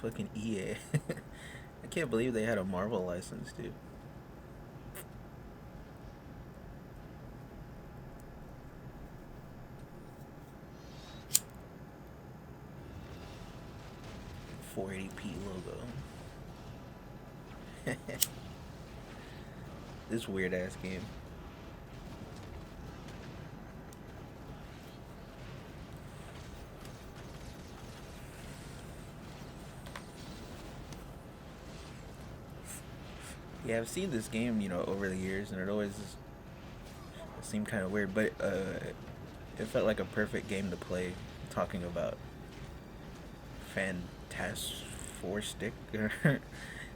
Fucking EA. I can't believe they had a Marvel license, dude. .480p logo. This weird ass game. Yeah, I've seen this game, over the years, and it always seemed kind of weird, but it felt like a perfect game to play. Talking about fantastic.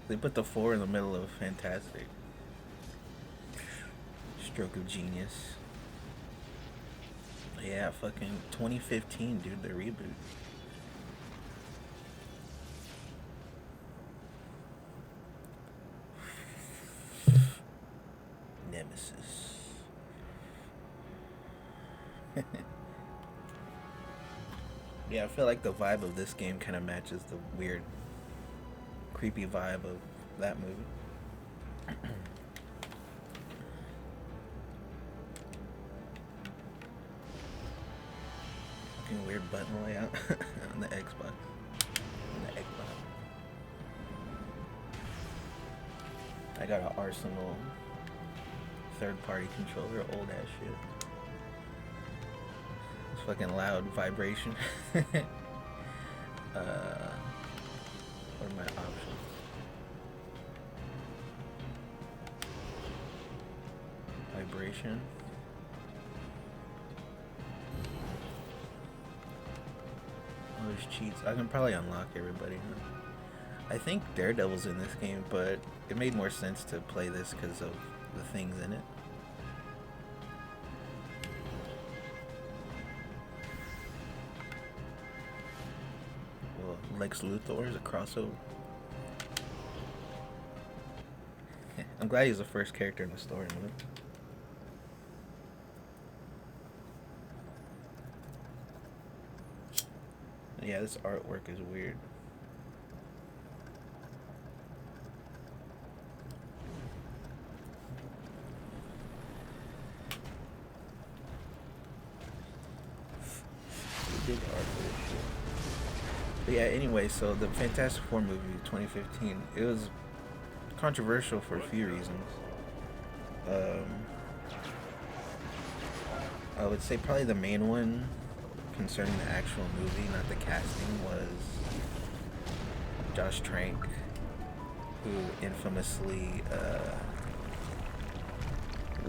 They put the four in the middle of fantastic. Stroke of genius. Yeah, fucking 2015, dude, the reboot. Nemesis. Yeah, I feel like the vibe of this game kind of matches the weird, creepy vibe of that movie. Fucking weird button layout on the Xbox. On the Xbox. I got an Arsenal third-party controller, old ass shit. It's fucking loud vibration. What are my options? Vibration. Oh, there's cheats. I can probably unlock everybody. I think Daredevil's in this game, but it made more sense to play this because of the things in it. Well, Lex Luthor is a crossover. I'm glad he's the first character in the story, man. Yeah, this artwork is weird. Big art for this shit. But yeah, anyway, so the Fantastic Four movie, 2015, it was controversial for a few reasons. I would say probably the main one concerning the actual movie, not the casting, was Josh Trank, who infamously,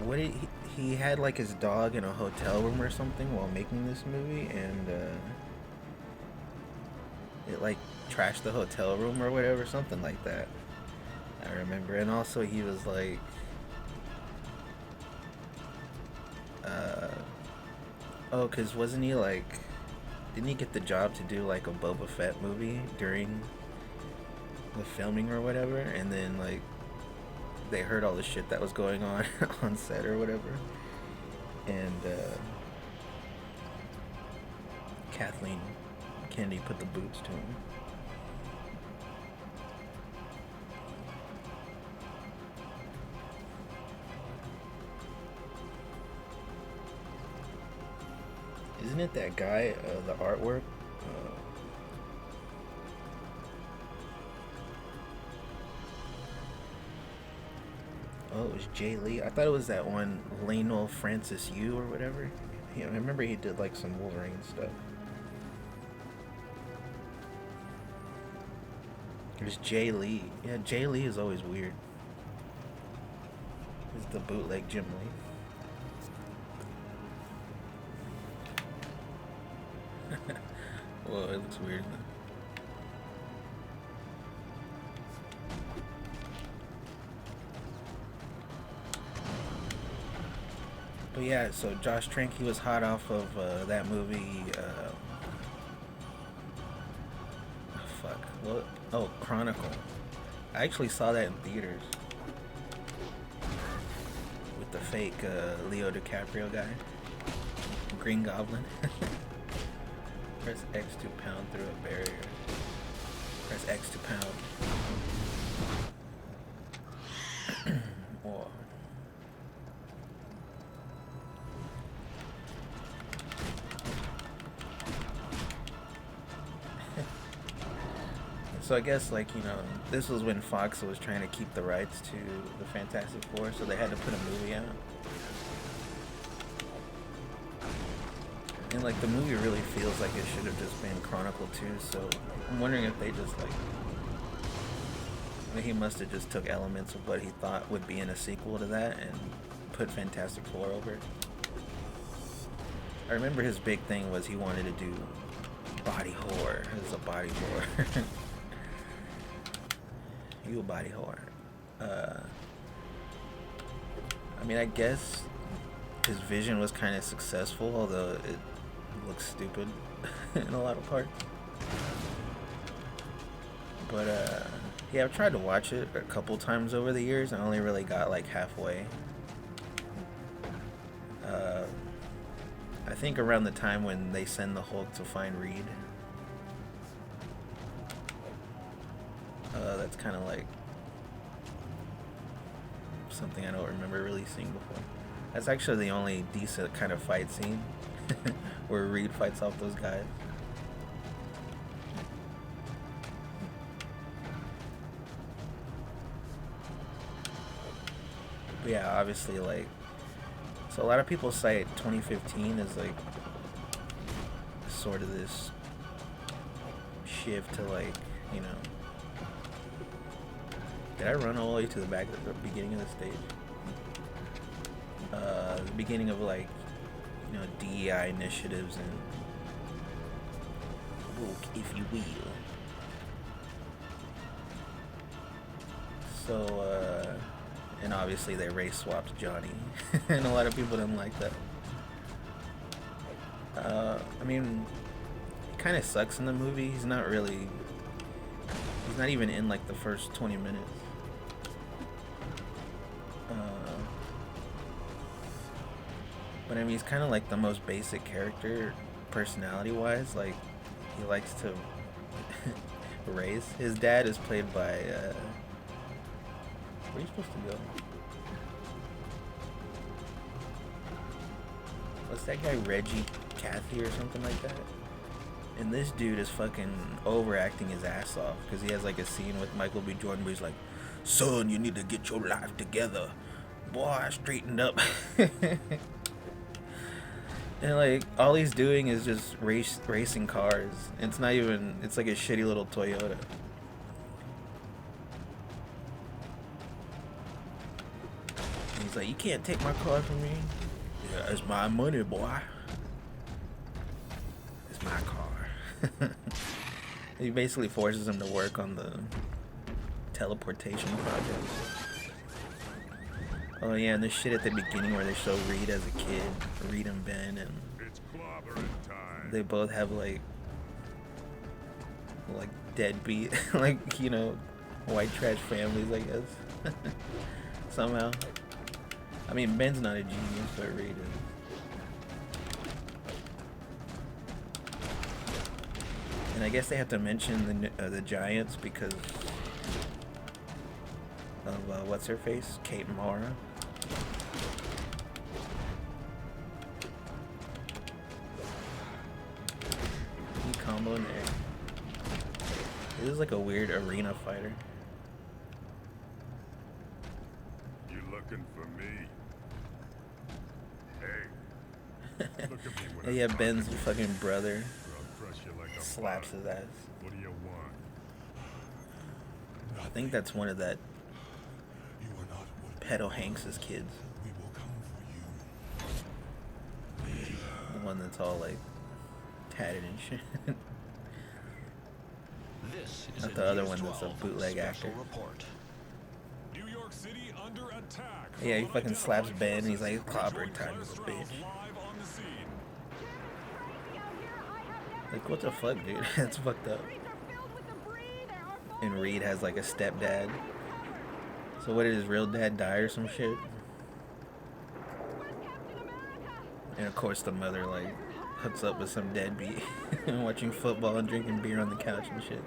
what did he had like his dog in a hotel room or something while making this movie, and it like trashed the hotel room or whatever, something like that. I remember. And also he was like, oh, cause wasn't he like, didn't he get the job to do like a Boba Fett movie during the filming or whatever, and then like they heard all the shit that was going on on set or whatever, and Kathleen Kennedy put the boots to him. Isn't it that guy, the artwork? Oh, it was Jay Lee. I thought it was that one, Lionel Francis Yu or whatever. Yeah, I remember he did like some Wolverine stuff. It was Jay Lee. Yeah, Jay Lee is always weird. It's the bootleg Jim Lee. Whoa, it looks weird. But yeah, so Josh Trank, he was hot off of that movie. Fuck. What? Oh, Chronicle. I actually saw that in theaters with the fake Leo DiCaprio guy. Green Goblin. Press X to pound through a barrier. Press X to pound. Whoa. So I guess, like, you know, this was when Fox was trying to keep the rights to the Fantastic Four, so they had to put a movie out. And, like, the movie really feels like it should have just been Chronicle 2, so I'm wondering if they just, like, he must have just took elements of what he thought would be in a sequel to that and put Fantastic Four over it. I remember his big thing was he wanted to do body horror. It was a body horror. You a body horror. I mean, I guess his vision was kind of successful, although it looks stupid in a lot of parts. But yeah, I've tried to watch it a couple times over the years. I only really got like halfway. I think around the time when they send the Hulk to find Reed. That's kind of like something I don't remember really seeing before. That's actually the only decent kind of fight scene where Reed fights off those guys. But yeah, obviously, like, so a lot of people cite 2015 as like sort of this shift to, like, you know, did I run all the way to the back at the beginning of the stage? The beginning of, like, you know, DEI initiatives and woke, if you will. So, and obviously they race swapped Johnny, and a lot of people didn't like that. I mean, it kind of sucks in the movie. He's not even in like the first 20 minutes. But I mean, he's kind of like the most basic character, personality-wise. Like, he likes to race. His dad is played by, where are you supposed to go? What's that guy, Reggie Cathy or something like that? And this dude is fucking overacting his ass off because he has like a scene with Michael B. Jordan where he's like, "Son, you need to get your life together. Boy, straighten up." And like all he's doing is just racing cars. It's not even. It's like a shitty little Toyota. And he's like, "You can't take my car from me." "Yeah, it's my money, boy. It's my car." He basically forces him to work on the teleportation project. Oh yeah, and this shit at the beginning where they show Reed as a kid, Reed and Ben, and they both have like deadbeat, like, you know, white trash families, I guess. Somehow. I mean, Ben's not a genius, but Reed is. And I guess they have to mention the Giants because of what's her face, Kate Mara. He combo in there. This is like a weird arena fighter. You looking for me? Hey. Look at me when Yeah, Ben's fucking brother I'll crush you like a slaps bug. his ass. What do you want? I think that's one of that You are not what pedo Hanks's kids. we will come for you. The one that's all like tatted and shit. This is Not the other one that's a bootleg actor. report. New York City under attack. Yeah, he fucking slaps Ben and he's like, "Clobber time, is a bitch." Live on the scene. Like, what the fuck, dude? That's fucked up. And Reed has like a stepdad. So what, did his real dad die or some shit? And of course, the mother like hooks up with some deadbeat and watching football and drinking beer on the couch and shit.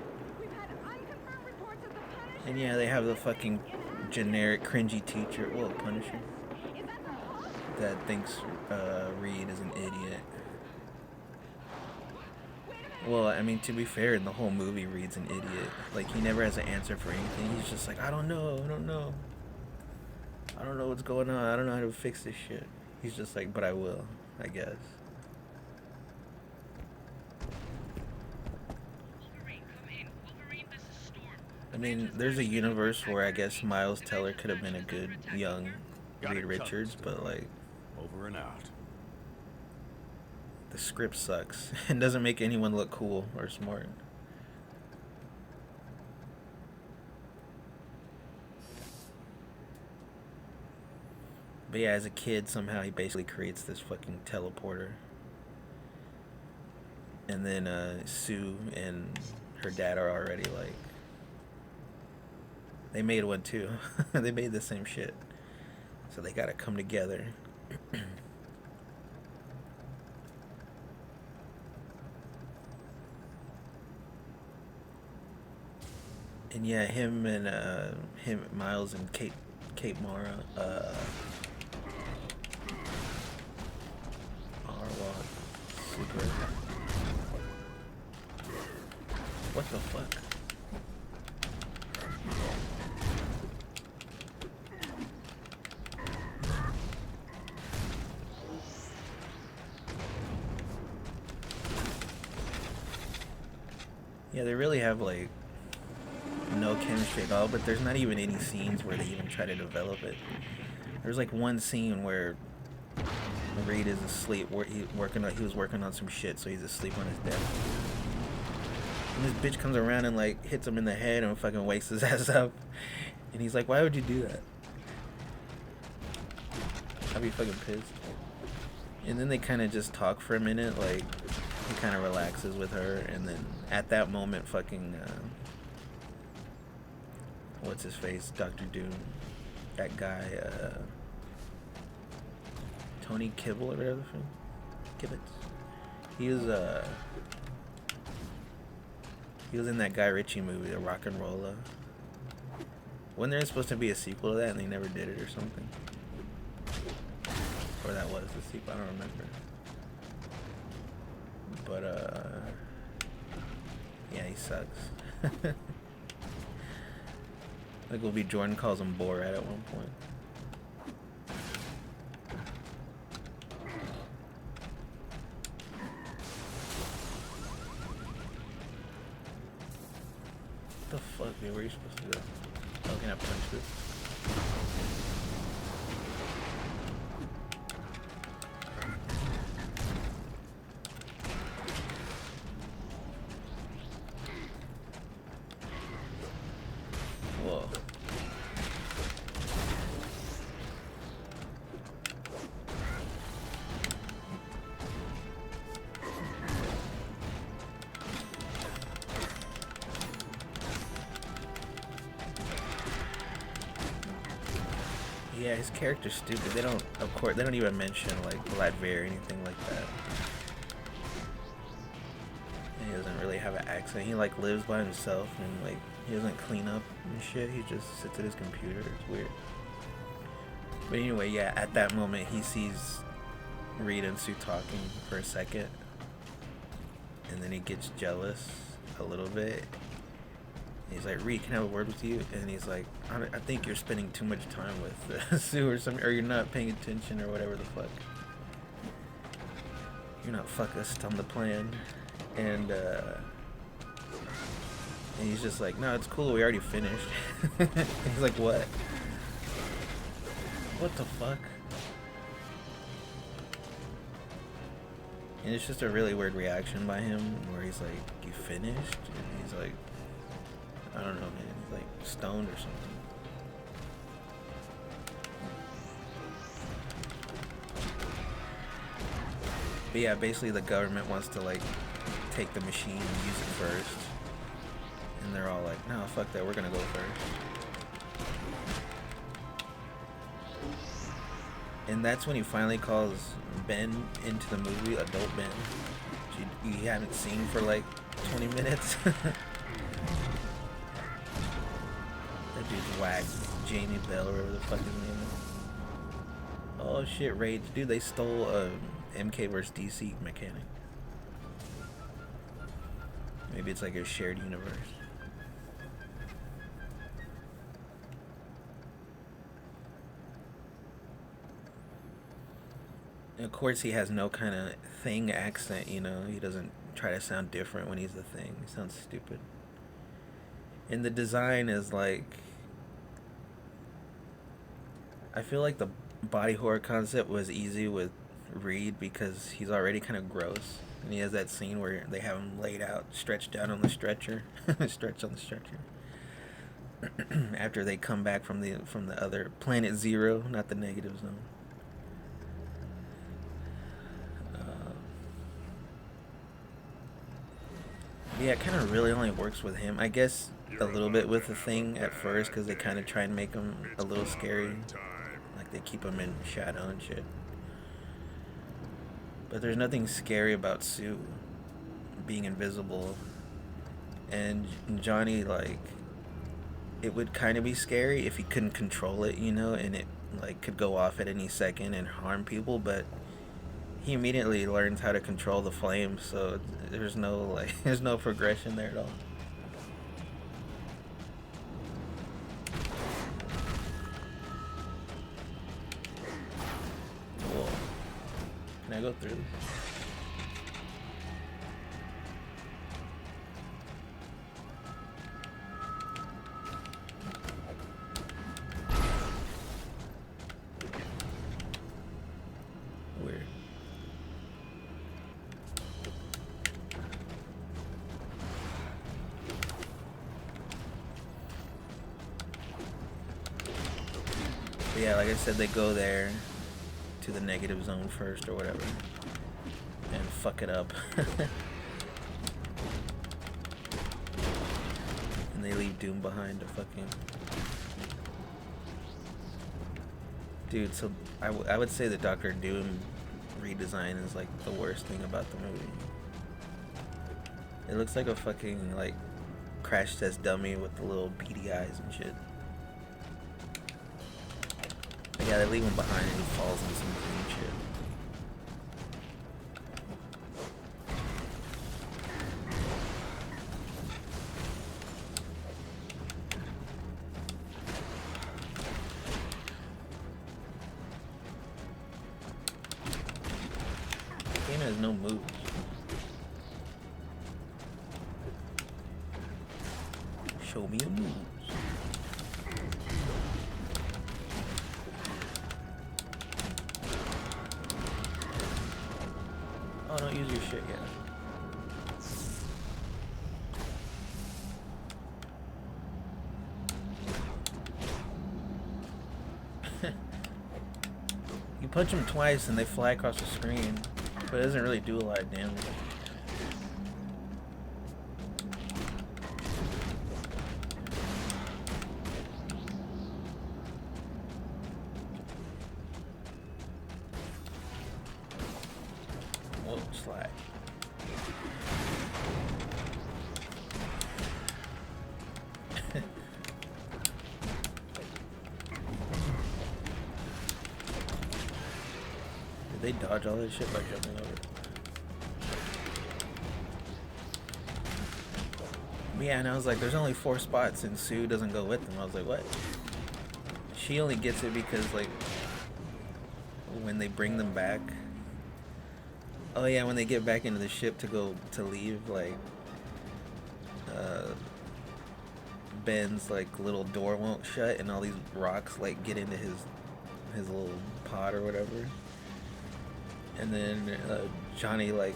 And yeah, they have the fucking generic cringy teacher, well, Punisher, that thinks Reed is an idiot. Well, I mean, to be fair, in the whole movie, Reed's an idiot. Like, he never has an answer for anything. He's just like, I don't know. I don't know what's going on. I don't know how to fix this shit. He's just like, but I will, I guess. I mean, there's a universe where I guess Miles Teller could have been a good young Reed Richards, but like, Over and out. the script sucks and doesn't make anyone look cool or smart. But yeah, as a kid, somehow he basically creates this fucking teleporter. And then Sue and her dad are already like, they made one too. They made the same shit. So they gotta come together. And yeah, him, Miles, and Kate Mara, are super. What the fuck? Yeah, they really have like no chemistry at all, but there's not even any scenes where they even try to develop it. There's like one scene where Reed is asleep, where he was working on some shit, so he's asleep on his desk. And this bitch comes around and like hits him in the head and fucking wakes his ass up. And he's like, why would you do that? I'd be fucking pissed. And then they kind of just talk for a minute, like he kind of relaxes with her, and then at that moment, fucking what's his face, Dr. Doom, that guy, Tony Kibble or whatever, Kibbitz. He was in that Guy Ritchie movie, the Rock and Rolla. Wasn't there supposed to be a sequel to that and they never did it or something? Or that was the sequel, I don't remember. But yeah, he sucks. Like Will B. Jordan calls him Borat at one point. What the fuck, dude? Where are you supposed to go? Oh, can I punch this? Whoa. Yeah, his character's stupid. They don't, of course, they don't even mention like Latvier or anything like that. And he doesn't really have an accent. He like lives by himself and like he doesn't clean up and shit. He just sits at his computer. It's weird. But anyway, yeah, at that moment he sees Reed and Sue talking for a second, and then he gets jealous a little bit. He's like, Reed, can I have a word with you? And he's like, I think you're spending too much time with Sue or something, or you're not paying attention or whatever the fuck. You're not focused on the plan. And he's just like, no, it's cool, we already finished. He's like, what? What the fuck? And it's just a really weird reaction by him where he's like, you finished? And he's like, I don't know, man. He's like stoned or something. But yeah, basically the government wants to like take the machine and use it first. And they're all like, no, fuck that, we're gonna go first. And that's when he finally calls Ben into the movie, adult Ben. You haven't seen for like 20 minutes. That dude's whack. Jamie Bell or whatever the fuck his name is. Oh shit, Rage. Dude, they stole a MK vs. DC mechanic. Maybe it's like a shared universe. And of course, he has no kind of thing accent, you know. He doesn't try to sound different when he's the thing. He sounds stupid. And the design is like... I feel like the body horror concept was easy with Reed because he's already kind of gross. And he has that scene where they have him laid out, stretched out on the stretcher. Stretched on the stretcher. After they come back from the other Planet Zero, not the negative zone. Yeah, it kind of really only works with him. I guess a little bit with the thing at first because they kind of try and make him a little scary. Like they keep him in shadow and shit. But there's nothing scary about Sue being invisible. And Johnny, like, it would kind of be scary if he couldn't control it, you know, and it like could go off at any second and harm people, but he immediately learns how to control the flames, so there's no like there's no progression there at all. Whoa. Can I go through? Weird. But yeah, like I said, they go there to the negative zone first or whatever and fuck it up. And they leave Doom behind to fucking... Dude, so I would say the Doctor Doom redesign is like the worst thing about the movie. It looks like a fucking like crash test dummy with the little beady eyes and shit. But yeah, they leave him behind and he falls in some green shit. Game has no moves. Show me your moves. Oh, don't use your shit yet. You punch them twice and they fly across the screen, but it doesn't really do a lot of damage. Whoa, slide. Did they dodge all this shit by jumping over it? Yeah, and I was like, there's only 4 spots and Sue doesn't go with them. I was like, what? She only gets it because, like, when they bring them back. Oh yeah, when they get back into the ship to leave, like, Ben's, like, little door won't shut and all these rocks, like, get into his little pod or whatever. And then Johnny, like,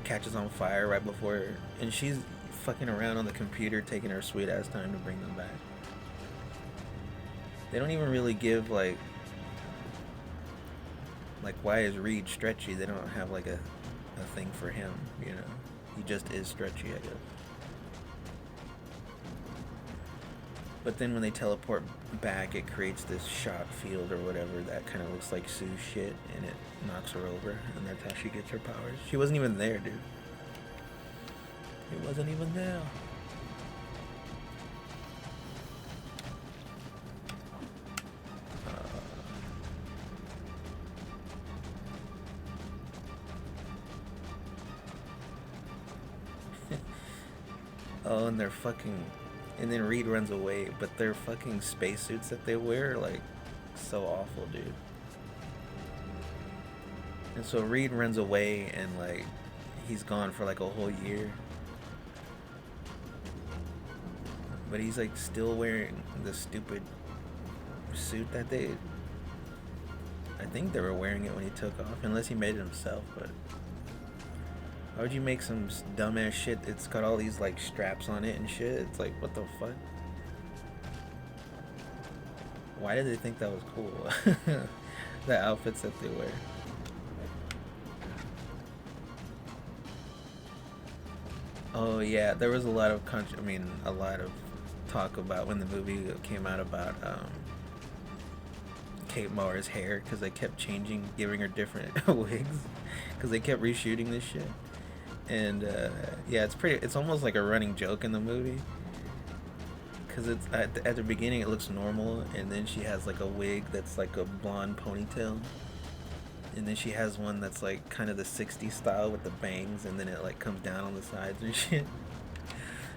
catches on fire right before, and she's fucking around on the computer taking her sweet ass time to bring them back. They don't even really give like why is Reed stretchy? They don't have like a thing for him, you know. He just is stretchy, I guess. But then when they teleport back, it creates this shock field or whatever that kind of looks like Sue's shit, and it knocks her over, and that's how she gets her powers. She wasn't even there, dude. It wasn't even there. Oh, and they're fucking... And then Reed runs away, but their fucking spacesuits that they wear are, like, so awful, dude. And so Reed runs away, and, like, he's gone for, like, a whole year. But he's, like, still wearing the stupid suit that they... I think they were wearing it when he took off, unless he made it himself, but... Why would you make some dumbass shit? It's got all these like straps on it and shit. It's like, what the fuck? Why did they think that was cool? The outfits that they wear. Oh yeah, there was a lot of a lot of talk about when the movie came out about Kate Mara's hair, because they kept changing, giving her different wigs, because they kept reshooting this shit. And yeah, it's almost like a running joke in the movie, because it's at the beginning it looks normal, and then she has like a wig that's like a blonde ponytail, and then she has one that's like kind of the 60s style with the bangs, and then it like comes down on the sides and shit.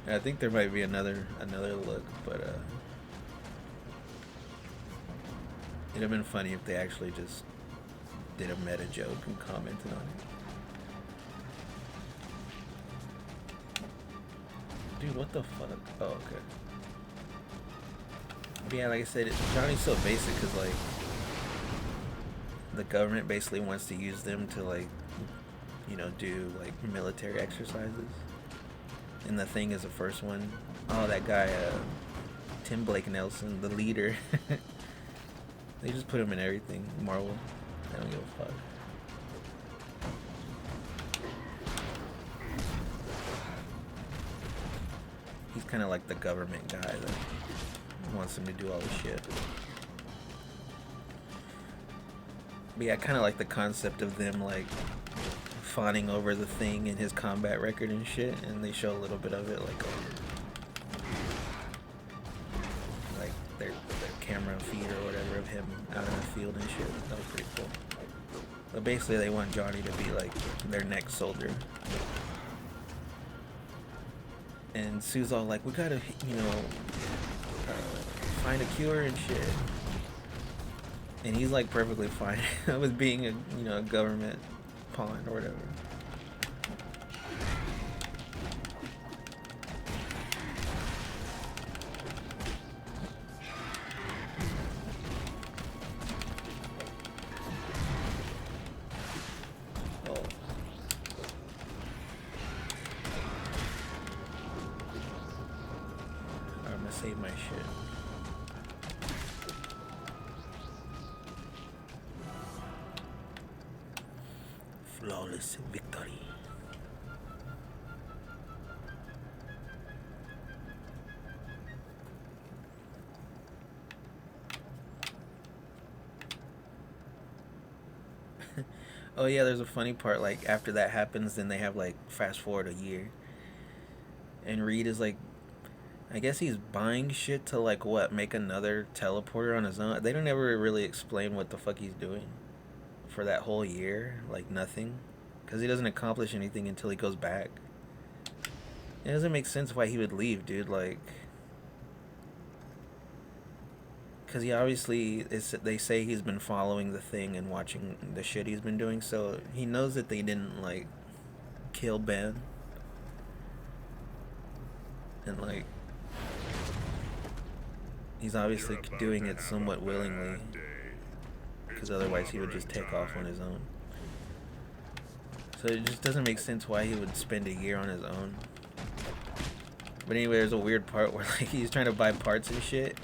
And I think there might be another look, but it'd have been funny if they actually just did a meta joke and commented on it. Dude, what the fuck? Oh, okay. But yeah, like I said, Johnny's so basic because, like, the government basically wants to use them to, like, you know, do, like, military exercises. And the Thing is the first one. Oh, that guy, Tim Blake Nelson, the leader. They just put him in everything. Marvel. I don't give a fuck. He's kind of like the government guy that wants him to do all this shit. But yeah, I kind of like the concept of them like fawning over the Thing and his combat record and shit, and they show a little bit of it, like their camera feed or whatever of him out in the field and shit. That was pretty cool. But basically, they want Johnny to be like their next soldier. And Sue's all like, we gotta, you know, find a cure and shit. And he's like perfectly fine with being a, you know, a government pawn or whatever. Save my shit. Flawless victory. Oh yeah, there's a funny part, like after that happens, then they have like fast forward a year. And Reed is like, I guess he's buying shit to, like, what, make another teleporter on his own? They don't ever really explain what the fuck he's doing for that whole year. Like, nothing. Because he doesn't accomplish anything until he goes back. It doesn't make sense why he would leave, dude. Like, because he obviously, they say he's been following the Thing and watching the shit he's been doing. So he knows that they didn't, like, kill Ben. And, like, he's obviously doing it somewhat willingly, because otherwise he would just take off on his own. So it just doesn't make sense why he would spend a year on his own. But anyway, there's a weird part where like he's trying to buy parts and shit,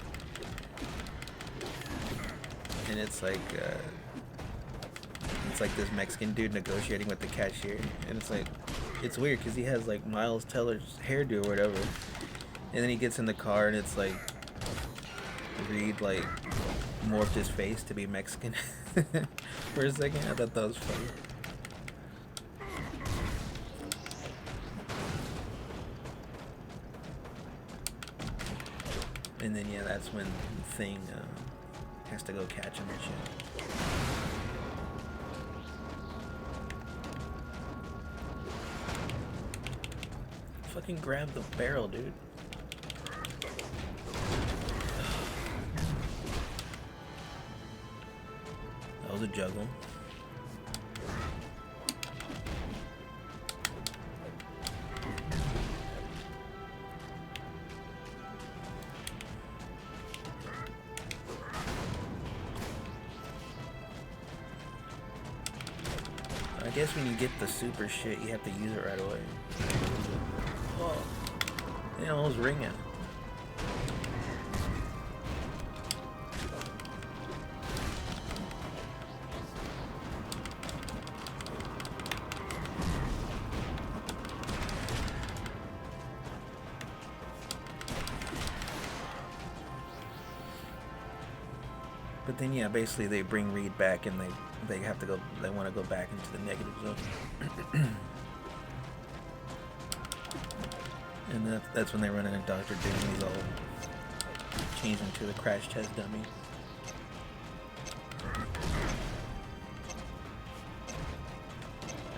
and it's like this Mexican dude negotiating with the cashier, and it's like, it's weird because he has like Miles Teller's hairdo or whatever, and then he gets in the car and it's like Reed like morphed his face to be Mexican for a second. I thought that was funny. And then yeah, that's when Thing has to go catch him and shit. Fucking grab the barrel, dude. That was a juggle. I guess when you get the super shit, you have to use it right away. Oh, it almost ringing. But then yeah, basically they bring Reed back and they have to go. They want to go back into the negative zone. And that's when they run into Dr. Doom. He's all changed into the crash test dummy.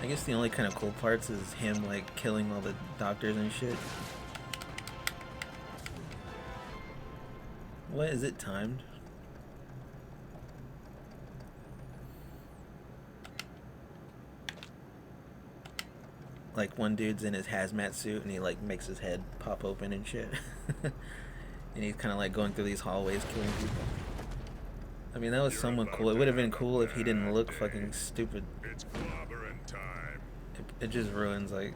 I guess the only kind of cool parts is him like killing all the doctors and shit. What is it timed? Like one dude's in his hazmat suit and he like makes his head pop open and shit. And he's kind of like going through these hallways killing people. I mean, that was somewhat cool. It would have been cool if he didn't look fucking stupid. It's clobbering time. It just ruins like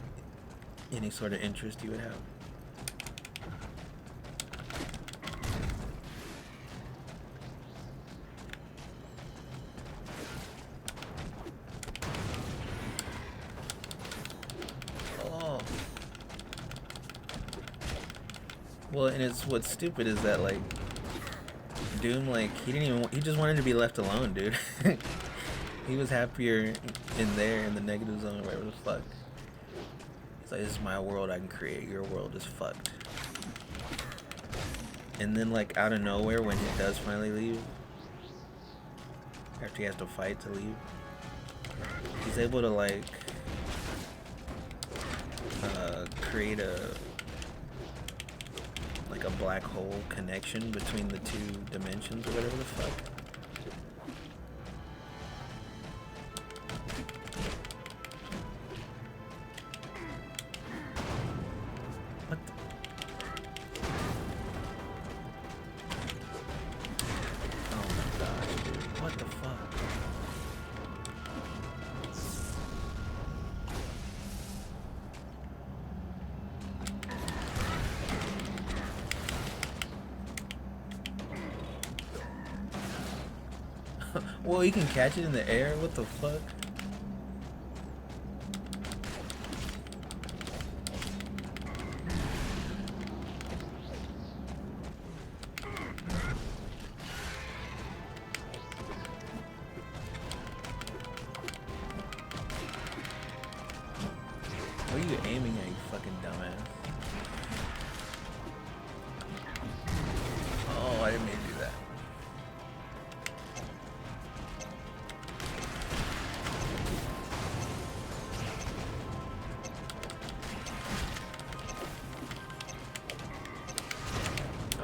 any sort of interest you would have. Well, and it's what's stupid is that like Doom, like he just wanted to be left alone, dude. He was happier in there in the negative zone, wherever the fuck. He's like, this is my world I can create. Your world is fucked. And then like out of nowhere, when he does finally leave, after he has to fight to leave, he's able to like create a black hole connection between the two dimensions or whatever the fuck. What the? Oh my gosh, dude. What the fuck? Well, you can catch it in the air? What the fuck? What are you aiming at, you fucking dumbass? Oh, I didn't mean to do that.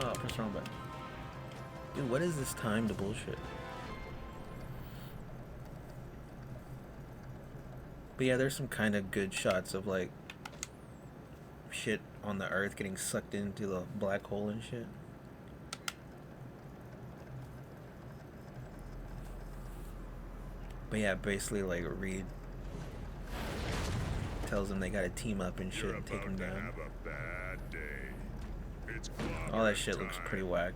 Oh, press the wrong button. Dude, what is this time to bullshit? But yeah, there's some kind of good shots of like shit on the earth getting sucked into the black hole and shit. But yeah, basically like Reed tells them they gotta team up and shit and take him down. Have a bad day. It's All that shit looks pretty whack.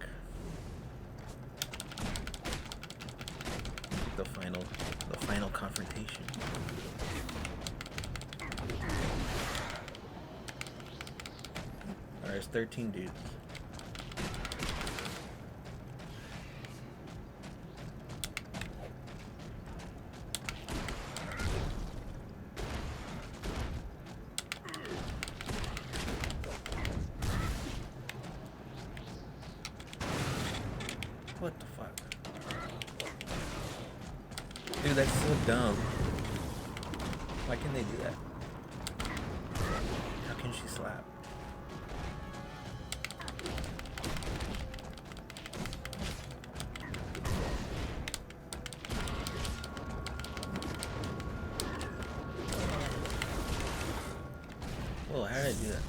The final confrontation. Alright, there's 13 dudes. Dude, that's so dumb. Why can they do that? How can she slap? Whoa, how did I do that?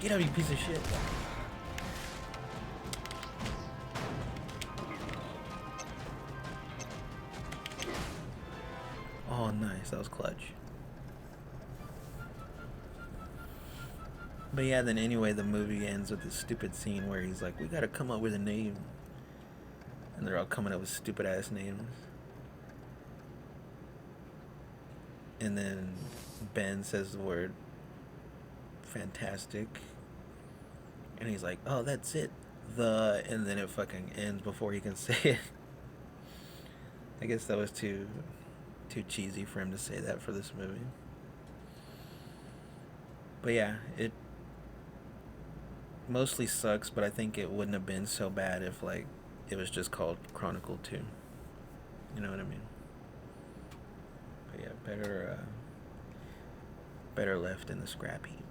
Get out, you piece of shit. Oh, nice. That was clutch. But yeah, then anyway, the movie ends with this stupid scene where he's like, we gotta come up with a name. And they're all coming up with stupid ass names. And then Ben says the word fantastic. And he's like, oh, that's it. And then it fucking ends before he can say it. I guess that was too cheesy for him to say that for this movie. But yeah, it mostly sucks, but I think it wouldn't have been so bad if, like, it was just called Chronicle 2. You know what I mean? But yeah, better left in the scrap heap.